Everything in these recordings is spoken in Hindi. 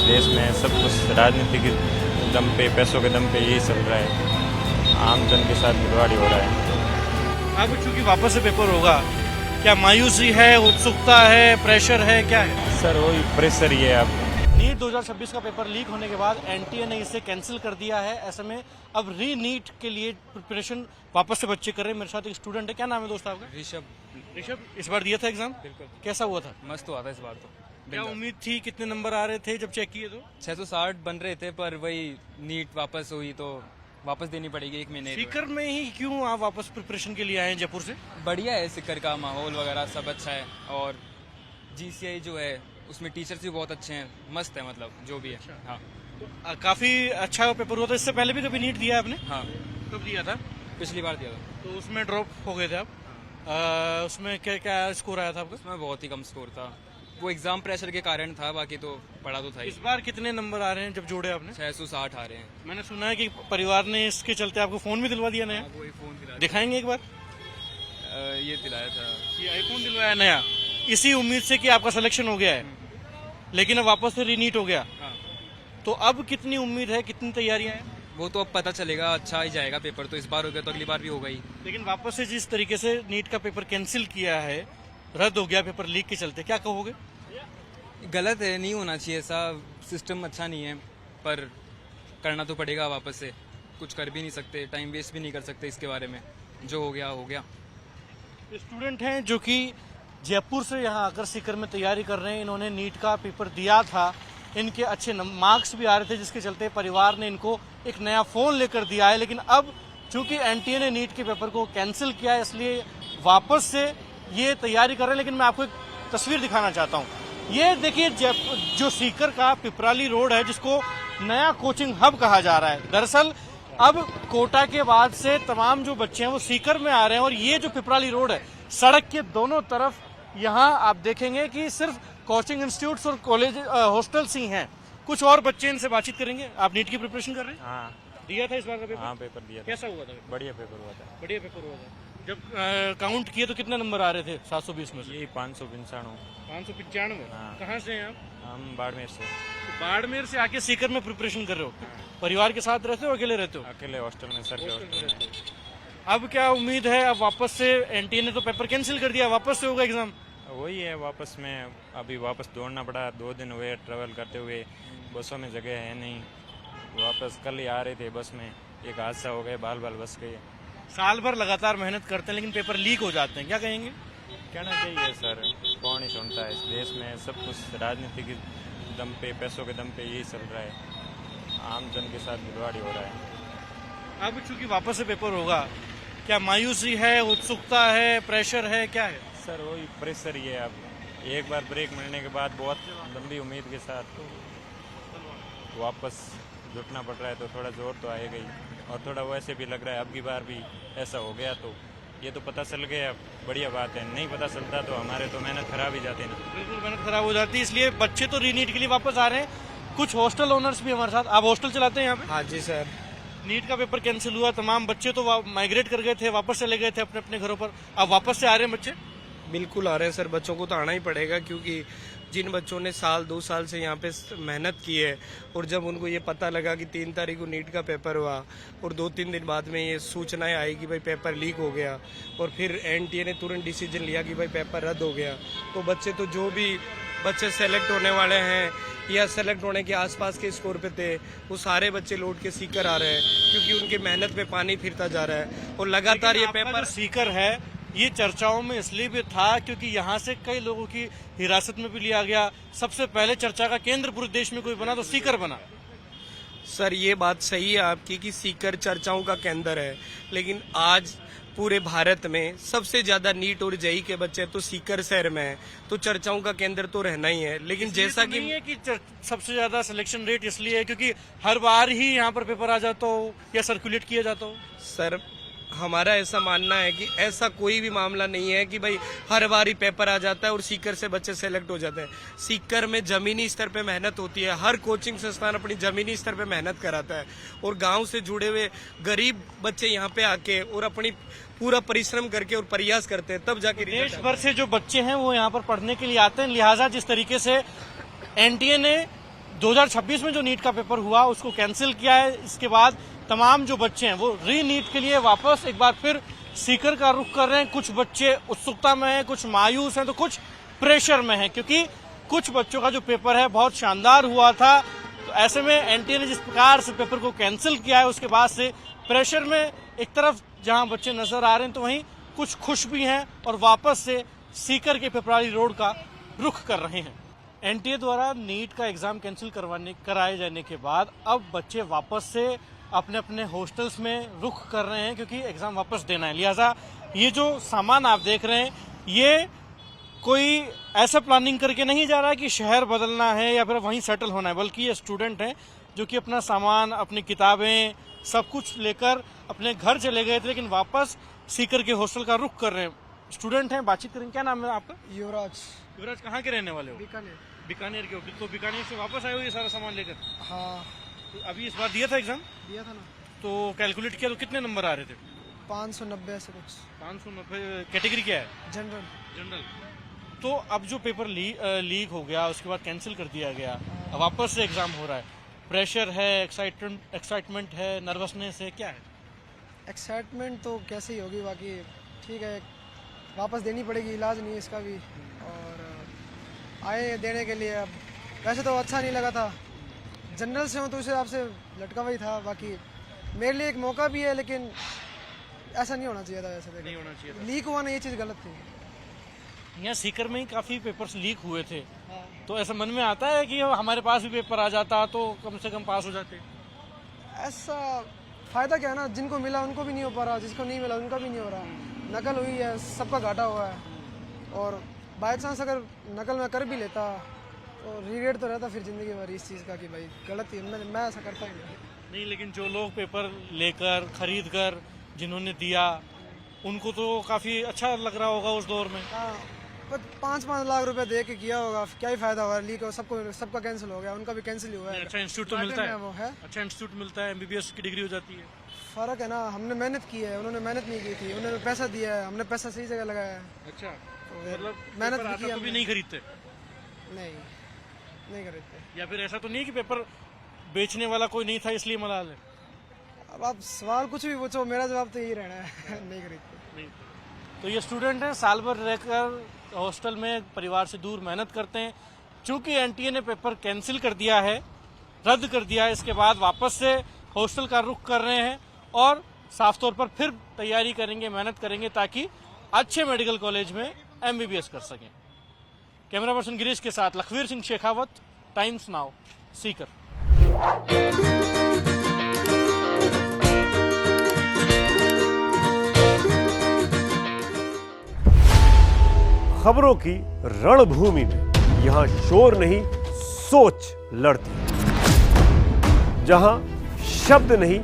देश में सब कुछ राजनीति के दम पे, पैसों के दम पे यही चल रहा है। आम जन के साथ खिलवाड़ी हो रहा है। अब चूंकि वापस से पेपर होगा, क्या मायूसी है, उत्सुकता है, प्रेशर है, क्या है? सर वही प्रेशर ही है। अब नीट 2026 का पेपर लीक होने के बाद एनटीए ने इसे कैंसिल कर दिया है। ऐसे में अब री नीट के लिए प्रिपरेशन वापस से बच्चे कर रहे हैं। मेरे साथ एक स्टूडेंट है, क्या नाम है दोस्त आपका? ऋषभ, इस बार दिया था एग्जाम? बिल्कुल कैसा हुआ था? मस्त हुआ था इस बार तो। क्या उम्मीद थी, कितने नंबर आ रहे थे जब चेक किए तो? 660 बन रहे थे, पर वही नीट वापस हुई तो वापस देनी पड़ेगी 1 महीने। सीकर में ही क्यों आप वापस प्रिपरेशन के लिए आए हैं जयपुर से? बढ़िया है, सीकर का माहौल वगैरह सब अच्छा है, और जीसीआई जो है उसमें टीचर्स भी बहुत अच्छे हैं, मस्त है, मतलब जो भी है। हाँ तो काफी अच्छा पेपर हुआ था। इससे पहले भी कभी नीट दिया है आपने? हाँ, कब दिया था? पिछली बार दिया था। तो उसमें ड्रॉप हो गए थे आप? उसमें क्या क्या स्कोर आया था आपका? उसमें बहुत ही कम स्कोर था, वो एग्जाम प्रेशर के कारण था, बाकी तो पढ़ा तो था ही। इस बार कितने नंबर आ रहे हैं जब जोड़े आपने? 660 आ रहे हैं। मैंने सुना है कि परिवार ने इसके चलते आपको फोन भी दिलवा दिया नया। हाँ, वही फोन दिलाया दिखाएंगे एक बार? ये दिलाया था। ये आईफोन दिलवाया नया, इसी उम्मीद से कि आपका सिलेक्शन हो गया है, लेकिन अब वापस से रीनीट हो गया। हाँ, तो अब कितनी उम्मीद है, कितनी तैयारियां हैं? वो तो अब पता चलेगा, अच्छा ही जाएगा पेपर तो। इस बार हो गया तो अगली बार भी होगा ही। लेकिन वापस से जिस तरीके से नीट का पेपर कैंसिल किया है, रद्द हो गया पेपर लीक के चलते, क्या कहोगे? गलत है, नहीं होना चाहिए ऐसा, सिस्टम अच्छा नहीं है, पर करना तो पड़ेगा वापस से। कुछ कर भी नहीं सकते, टाइम वेस्ट भी नहीं कर सकते इसके बारे में। जो हो गया हो गया। स्टूडेंट हैं जो कि जयपुर से यहाँ आकर सीकर में तैयारी कर रहे हैं। इन्होंने नीट का पेपर दिया था, इनके अच्छे मार्क्स भी आ रहे थे, जिसके चलते परिवार ने इनको एक नया फ़ोन लेकर दिया है। लेकिन अब चूंकि एनटीए ने नीट के पेपर को कैंसिल किया है, इसलिए वापस से ये तैयारी कर रहे हैं। लेकिन मैं आपको एक तस्वीर दिखाना चाहता हूँ। ये देखिए जो सीकर का पिपराली रोड है, जिसको नया कोचिंग हब कहा जा रहा है। दरअसल अब कोटा के बाद से तमाम जो बच्चे हैं वो सीकर में आ रहे हैं, और ये जो पिपराली रोड है, सड़क के दोनों तरफ यहाँ आप देखेंगे कि सिर्फ कोचिंग इंस्टीट्यूट्स और कॉलेज हॉस्टल्स ही हैं। कुछ और बच्चे, इनसे बातचीत करेंगे। आप नीट की प्रिपरेशन कर रहे हैं? हाँ दिया था इस बार का पेपर? हाँ, पेपर दिया था। कैसा हुआ था? बढ़िया पेपर हुआ था। बढ़िया पेपर हुआ था। जब काउंट किए तो कितने नंबर आ रहे थे 720 में से? यही 595। 595। हाँ। कहाँ से हैं आप? हम बाड़मेर से। तो बाड़मेर से आके सीकर में प्रिपरेशन कर रहे हो? परिवार के साथ रहते हो, अकेले रहते हो? अकेले हॉस्टल में, सर के हॉस्टल में। अब क्या उम्मीद है? अब वापस से एनटीए ने तो पेपर कैंसिल कर दिया, वापस से होगा एग्जाम? वही है, वापस में अभी वापस दौड़ना पड़ा। 2 दिन हुए ट्रेवल करते हुए, बसों में जगह है नहीं। वापस कल ही आ रहे थे, बस में एक हादसा हो गया, बाल बस गए। साल भर लगातार मेहनत करते हैं, लेकिन पेपर लीक हो जाते हैं, क्या कहेंगे? कहना चाहिए सर, कौन ही सुनता है। इस देश में सब कुछ राजनीति के दम पे, पैसों के दम पे यही चल रहा है। आम जन के साथ खिलवाड़ी हो रहा है। अब चूंकि वापस से पेपर होगा, क्या मायूसी है, उत्सुकता है, प्रेशर है, क्या है? सर वही प्रेशर ही है। अब एक बार ब्रेक मिलने के बाद बहुत लंबी उम्मीद के साथ वापस जुटना पड़ रहा है, तो थोड़ा जोर तो आएगा ही। और थोड़ा वैसे भी लग रहा है अब की बार भी ऐसा हो गया तो ये तो पता चल गया, बढ़िया बात है। नहीं पता चलता तो हमारे तो मेहनत खराब ही जाती ना। बिल्कुल मेहनत खराब हो जाती है, इसलिए बच्चे तो रीनीट के लिए वापस आ रहे हैं। कुछ हॉस्टल ओनर्स भी हमारे साथ। आप हॉस्टल चलाते हैं यहाँ पे? हाँ जी सर। नीट का पेपर कैंसिल हुआ, तमाम बच्चे तो माइग्रेट कर गए थे, वापस चले गए थे अपने अपने घरों पर। अब वापस से आ रहे हैं बच्चे? बिल्कुल आ रहे हैं सर, बच्चों को तो आना ही पड़ेगा, क्योंकि जिन बच्चों ने 1-2 साल से यहाँ पे मेहनत की है, और जब उनको ये पता लगा कि 3 तारीख को नीट का पेपर हुआ और 2-3 दिन बाद में ये सूचनाएं आई कि भाई पेपर लीक हो गया, और फिर एनटीए ने तुरंत डिसीजन लिया कि भाई पेपर रद्द हो गया, तो बच्चे तो जो भी बच्चे सेलेक्ट होने वाले हैं या सेलेक्ट होने के आसपास के स्कोर पे थे, वो सारे बच्चे लौट के सीकर आ रहे हैं, क्योंकि उनकी मेहनत पे पानी फिरता जा रहा है। और लगातार ये पेपर सीकर है, ये चर्चाओं में इसलिए भी था क्योंकि यहाँ से कई लोगों की हिरासत में भी लिया गया। सबसे पहले चर्चा का केंद्र पूरे देश में कोई बना तो सीकर बना। सर ये बात सही है आपकी कि सीकर चर्चाओं का केंद्र है, लेकिन आज पूरे भारत में सबसे ज्यादा नीट और जेई के बच्चे तो सीकर शहर में है, तो चर्चाओं का केंद्र तो रहना ही है। लेकिन जैसा कि नहीं है कि सबसे ज्यादा सिलेक्शन रेट इसलिए है क्योंकि हर बार ही यहाँ पर पेपर आ जाता हो या सर्कुलेट किया जाता हो। सर हमारा ऐसा मानना है कि ऐसा कोई भी मामला नहीं है कि भाई हर बार ही पेपर आ जाता है और सीकर से बच्चे सेलेक्ट हो जाते हैं। सीकर में जमीनी स्तर पे मेहनत होती है, हर कोचिंग संस्थान अपनी जमीनी स्तर पे मेहनत कराता है, और गांव से जुड़े हुए गरीब बच्चे यहाँ पे आके और अपनी पूरा परिश्रम करके और प्रयास करते हैं, तब जाके देश भर से जो बच्चे हैं वो यहाँ पर पढ़ने के लिए आते हैं। लिहाजा जिस तरीके से एनटीए ने 2026 में जो नीट का पेपर हुआ उसको कैंसिल किया है। इसके बाद तमाम जो बच्चे हैं वो री नीट के लिए वापस एक बार फिर सीकर का रुख कर रहे हैं। कुछ बच्चे उत्सुकता में हैं, कुछ मायूस हैं, तो कुछ प्रेशर में हैं, क्योंकि कुछ बच्चों का जो पेपर है बहुत शानदार हुआ था। तो ऐसे में एनटीए ने जिस प्रकार से पेपर को कैंसिल किया है उसके बाद से प्रेशर में एक तरफ जहां बच्चे नजर आ रहे हैं तो वहीं कुछ खुश भी हैं और वापस से सीकर के पिपराली रोड का रुख कर रहे हैं। एनटीए द्वारा नीट का एग्जाम कैंसिल कराए जाने के बाद अब बच्चे वापस से अपने अपने हॉस्टल्स में रुख कर रहे हैं, क्योंकि एग्जाम वापस देना है। लिहाजा ये जो सामान आप देख रहे हैं ये कोई ऐसा प्लानिंग करके नहीं जा रहा है कि शहर बदलना है या फिर वहीं सेटल होना है, बल्कि ये स्टूडेंट हैं जो कि अपना सामान, अपनी किताबें सब कुछ लेकर अपने घर चले गए थे, लेकिन वापस सीकर के हॉस्टल का रुख कर रहे हैं। स्टूडेंट हैं, बातचीत करेंगे। क्या नाम है आपका? युवराज। युवराज, कहाँ के रहने वाले हो? बीकानेर। बीकानेर के हो? तो बीकानेर से वापस आए हो ये सारा सामान लेकर? हाँ, तो अभी इस बार दिया था एग्जाम, दिया था ना। तो कैलकुलेट किया तो कितने नंबर आ रहे थे? 590 से कुछ। 590। कैटेगरी क्या है? जनरल। जनरल। तो अब जो पेपर लीक हो गया उसके बाद कैंसिल कर दिया गया, अब वापस से एग्जाम हो रहा है, प्रेशर है, एक्साइटमेंट है, नर्वसनेस है, क्या है? एक्साइटमेंट तो कैसे ही होगी, बाकी ठीक है, वापस देनी पड़ेगी, इलाज नहीं है इसका भी। और आए देने के लिए। अब वैसे तो अच्छा नहीं लगा था, जनरल से हूँ तो उस हिसाब से लटका हुआ ही था। बाकी मेरे लिए एक मौका भी है, लेकिन ऐसा नहीं होना चाहिए था। वैसे नहीं होना चाहिए था। लीक हुआ ना, ये चीज़ गलत थी। यहाँ सीकर में ही काफी पेपर्स लीक हुए थे, हाँ। तो ऐसा मन में आता है कि हमारे पास भी पेपर आ जाता तो कम से कम पास हो जाते। ऐसा फ़ायदा क्या है ना, जिनको मिला उनको भी नहीं हो पा रहा, जिसको नहीं मिला उनका भी नहीं हो रहा। नकल हुई है, सबका घाटा हुआ है। और बाई चांस अगर नकल में कर भी लेता तो रिग्रेट तो रहता फिर ज़िंदगी भर इस चीज़ का कि भाई गलत ही मैं ऐसा करता ही नहीं। लेकिन जो लोग पेपर लेकर खरीद कर जिन्होंने दिया उनको तो काफी अच्छा लग रहा होगा उस दौर में। हाँ, पर 5-5 लाख रुपए दे के किया होगा, क्या ही फायदा हुआ। लीक सबका कैंसिल हो गया, उनका भी कैंसिल ही हुआ है। अच्छा इंस्टीट्यूट तो मिलता है, वो है, अच्छा इंस्टीट्यूट मिलता है, एमबीबीएस की डिग्री हो जाती है। फ़र्क है ना, हमने मेहनत की है, उन्होंने मेहनत नहीं की थी। उन्होंने पैसा दिया है, हमने पैसा सही जगह लगाया है। अच्छा, तो मतलब मेहनत पेपर भी आता की तो भी हमने। नहीं खरीदते? नहीं खरीदते। या फिर ऐसा तो नहीं कि पेपर बेचने वाला कोई नहीं था इसलिए मलाल है? अब आप सवाल कुछ भी पूछो, मेरा जवाब तो यही रहना है। नहीं खरीदते। नहीं। तो ये स्टूडेंट हैं, साल भर रहकर हॉस्टल में परिवार से दूर मेहनत करते हैं। चूंकि एनटीए ने पेपर कैंसिल कर दिया है, रद्द कर दिया है, इसके बाद वापस से हॉस्टल का रुख कर रहे हैं और साफ तौर पर फिर तैयारी करेंगे, मेहनत करेंगे ताकि अच्छे मेडिकल कॉलेज में एमबीबीएस कर सकें। कैमरा पर्सन गिरीश के साथ लखवीर सिंह शेखावत, टाइम्स नाउ, सीकर। खबरों की रणभूमि में यहां शोर नहीं सोच लड़ती है, जहां शब्द नहीं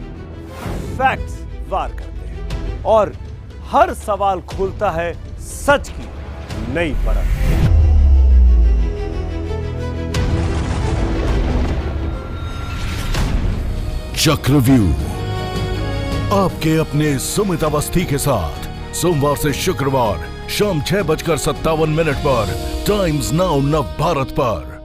फैक्ट्स वार करते हैं और हर सवाल खोलता है सच की नई परत। चक्रव्यूह आपके अपने सुमित अवस्थी के साथ सोमवार से शुक्रवार शाम 6:57 पर टाइम्स नाउ नव भारत पर।